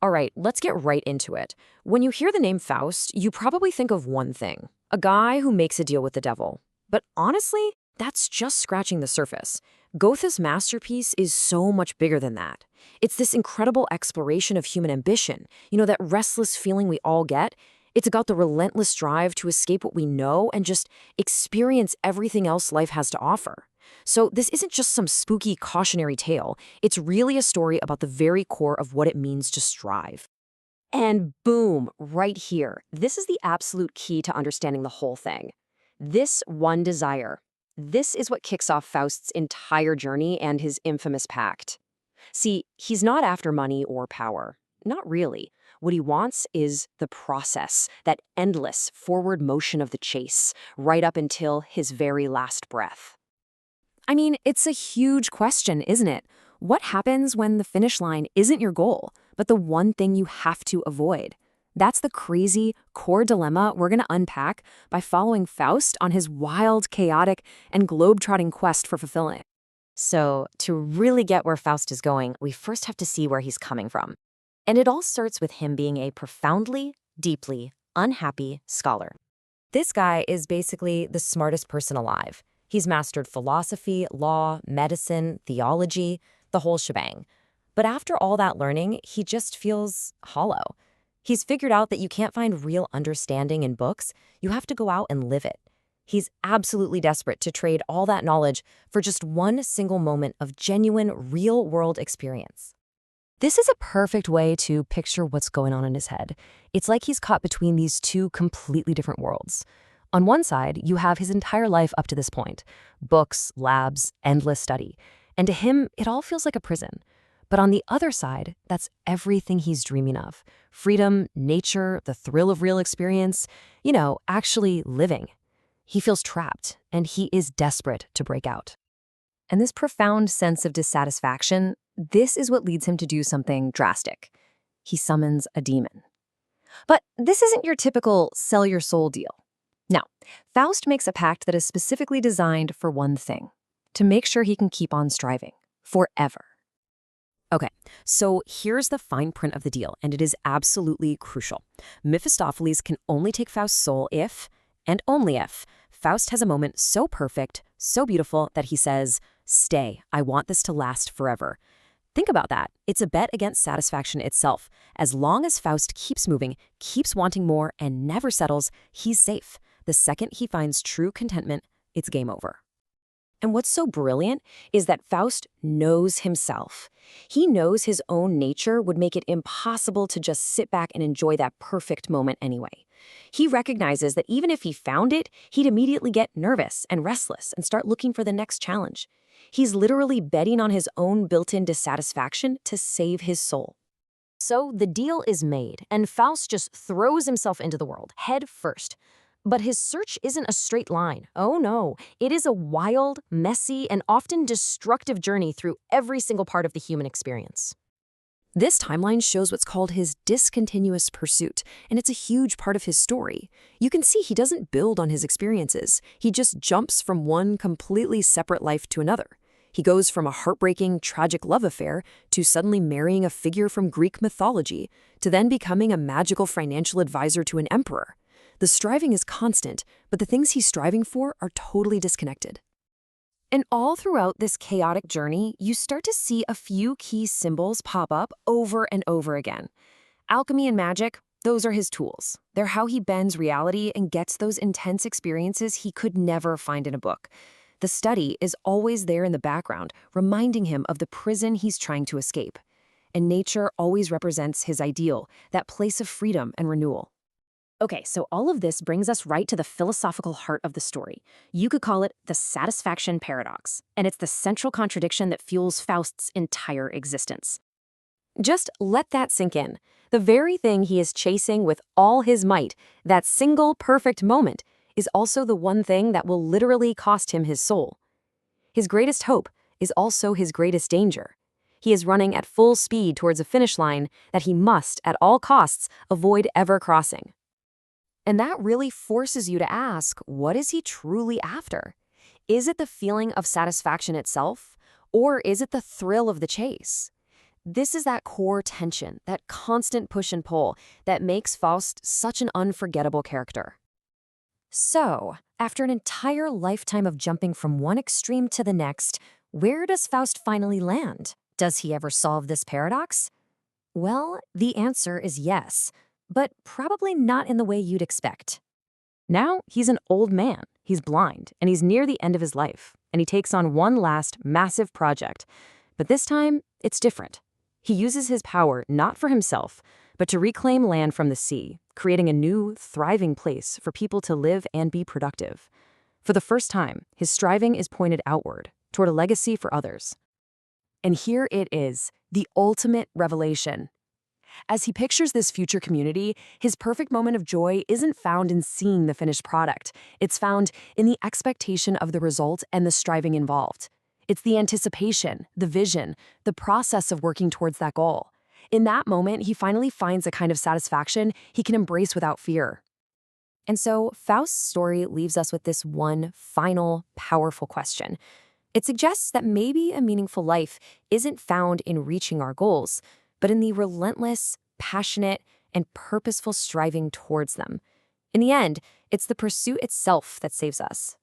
All right, let's get right into it. When you hear the name Faust, you probably think of one thing, a guy who makes a deal with the devil. But honestly, that's just scratching the surface. Goethe's masterpiece is so much bigger than that. It's this incredible exploration of human ambition, that restless feeling we all get. It's about the relentless drive to escape what we know and just experience everything else life has to offer. So this isn't just some spooky cautionary tale. It's really a story about the very core of what it means to strive. And boom, right here. This is the absolute key to understanding the whole thing. This one desire. This is what kicks off Faust's entire journey and his infamous pact. See, he's not after money or power. Not really. What he wants is the process, that endless forward motion of the chase, right up until his very last breath. I mean, it's a huge question, isn't it? What happens when the finish line isn't your goal, but the one thing you have to avoid? That's the crazy, core dilemma we're going to unpack by following Faust on his wild, chaotic, and globe-trotting quest for fulfillment. So, to really get where Faust is going, we first have to see where he's coming from. And it all starts with him being a profoundly, deeply unhappy scholar. This guy is basically the smartest person alive. He's mastered philosophy, law, medicine, theology, the whole shebang. But after all that learning, he just feels hollow. He's figured out that you can't find real understanding in books. You have to go out and live it. He's absolutely desperate to trade all that knowledge for just one single moment of genuine, real-world experience. This is a perfect way to picture what's going on in his head. It's like he's caught between these two completely different worlds. On one side, you have his entire life up to this point. Books, labs, endless study. And to him, it all feels like a prison. But on the other side, that's everything he's dreaming of. Freedom, nature, the thrill of real experience, actually living. He feels trapped, and he is desperate to break out. And this profound sense of dissatisfaction, this is what leads him to do something drastic. He summons a demon. But this isn't your typical sell your soul deal. Now, Faust makes a pact that is specifically designed for one thing, to make sure he can keep on striving, forever. Okay, so here's the fine print of the deal, and it is absolutely crucial. Mephistopheles can only take Faust's soul if, and only if, Faust has a moment so perfect, so beautiful, that he says, "Stay, I want this to last forever." Think about that. It's a bet against satisfaction itself. As long as Faust keeps moving, keeps wanting more, and never settles, he's safe. The second he finds true contentment, it's game over. And what's so brilliant is that Faust knows himself. He knows his own nature would make it impossible to just sit back and enjoy that perfect moment anyway. He recognizes that even if he found it, he'd immediately get nervous and restless and start looking for the next challenge. He's literally betting on his own built-in dissatisfaction to save his soul. So the deal is made, and Faust just throws himself into the world, head first. But his search isn't a straight line. Oh no, it is a wild, messy, and often destructive journey through every single part of the human experience. This timeline shows what's called his discontinuous pursuit, and it's a huge part of his story. You can see he doesn't build on his experiences. He just jumps from one completely separate life to another. He goes from a heartbreaking, tragic love affair to suddenly marrying a figure from Greek mythology, to then becoming a magical financial advisor to an emperor. The striving is constant, but the things he's striving for are totally disconnected. And all throughout this chaotic journey, you start to see a few key symbols pop up over and over again. Alchemy and magic, those are his tools. They're how he bends reality and gets those intense experiences he could never find in a book. The study is always there in the background, reminding him of the prison he's trying to escape. And nature always represents his ideal, that place of freedom and renewal. Okay, so all of this brings us right to the philosophical heart of the story. You could call it the satisfaction paradox, and it's the central contradiction that fuels Faust's entire existence. Just let that sink in. The very thing he is chasing with all his might, that single perfect moment, is also the one thing that will literally cost him his soul. His greatest hope is also his greatest danger. He is running at full speed towards a finish line that he must, at all costs, avoid ever crossing. And that really forces you to ask, what is he truly after? Is it the feeling of satisfaction itself, or is it the thrill of the chase? This is that core tension, that constant push and pull, that makes Faust such an unforgettable character. So, after an entire lifetime of jumping from one extreme to the next, where does Faust finally land? Does he ever solve this paradox? Well, the answer is yes, but probably not in the way you'd expect. Now, he's an old man, he's blind, and he's near the end of his life, and he takes on one last massive project. But this time, it's different. He uses his power not for himself, but to reclaim land from the sea, creating a new, thriving place for people to live and be productive. For the first time, his striving is pointed outward, toward a legacy for others. And here it is, the ultimate revelation. As he pictures this future community, his perfect moment of joy isn't found in seeing the finished product. It's found in the expectation of the result and the striving involved. It's the anticipation, the vision, the process of working towards that goal. In that moment, he finally finds a kind of satisfaction he can embrace without fear. And so, Faust's story leaves us with this one final, powerful question. It suggests that maybe a meaningful life isn't found in reaching our goals, but in the relentless, passionate, and purposeful striving towards them. In the end, it's the pursuit itself that saves us.